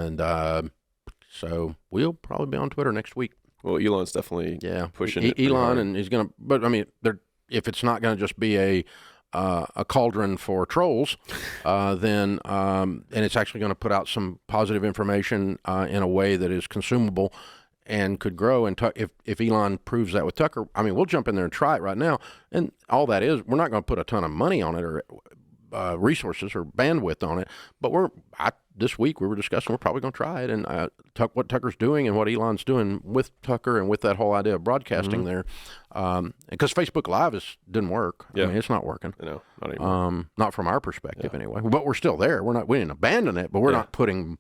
And so we'll probably be on Twitter next week. Well, Elon's definitely pushing it. Elon, and he's going to, but I mean, if it's not going to just be a cauldron for trolls, then and it's actually going to put out some positive information in a way that is consumable and could grow. And if Elon proves that with Tucker, I mean, we'll jump in there and try it right now. And all that is, we're not going to put a ton of money on it or resources or bandwidth on it, but this week we were discussing we're probably going to try it, and what Tucker's doing and what Elon's doing with Tucker and with that whole idea of broadcasting there, because Facebook Live didn't work. I mean, it's not working. No, not anymore. Not from our perspective anyway. But we're still there. We didn't abandon it, but we're not putting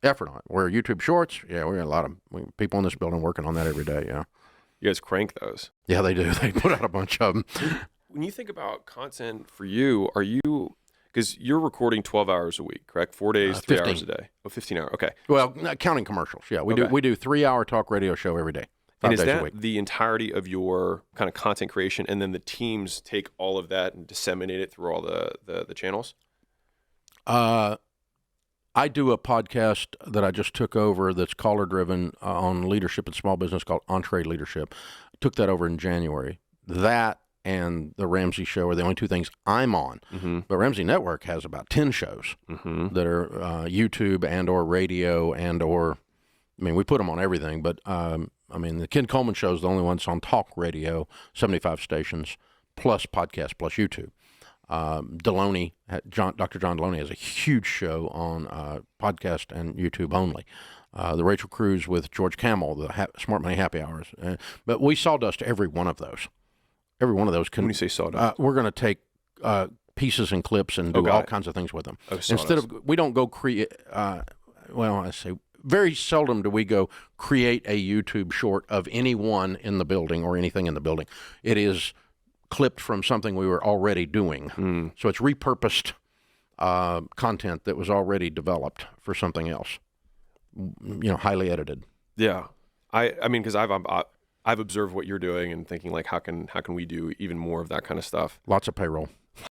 effort on it. Where YouTube Shorts, we got a lot of people in this building working on that every day. Yeah, you guys crank those. Yeah, they do. They put out a bunch of them. When you think about content for you, because you're recording 12 hours a week, correct? 4 days, 3 hours a day. Oh, 15 hours. Okay. Well, counting commercials. Yeah, we do 3-hour talk radio show every day. 5 days a week. The entirety of your kind of content creation, and then the teams take all of that and disseminate it through all the channels? I do a podcast that I just took over that's caller-driven on leadership and small business called Entree Leadership. Took that over in January. That and the Ramsey Show are the only two things I'm on. But Ramsey Network has about 10 shows that are YouTube and or radio and or, I mean, we put them on everything, but I mean, the Ken Coleman Show is the only one that's on talk radio, 75 stations, plus podcast, plus YouTube. Dr. John Deloney has a huge show on podcast and YouTube only. The Rachel Cruz with George Camel, the Smart Money Happy Hours. But we sawdust every one of those. Every one of those can. When you say sawdust, we're going to take pieces and clips and do all kinds of things with them. Instead of, we don't go create. I say very seldom do we go create a YouTube short of anyone in the building or anything in the building. It is clipped from something we were already doing. So it's repurposed content that was already developed for something else. Highly edited. Yeah, I mean, because I've observed what you're doing and thinking like, how can we do even more of that kind of stuff? Lots of payroll.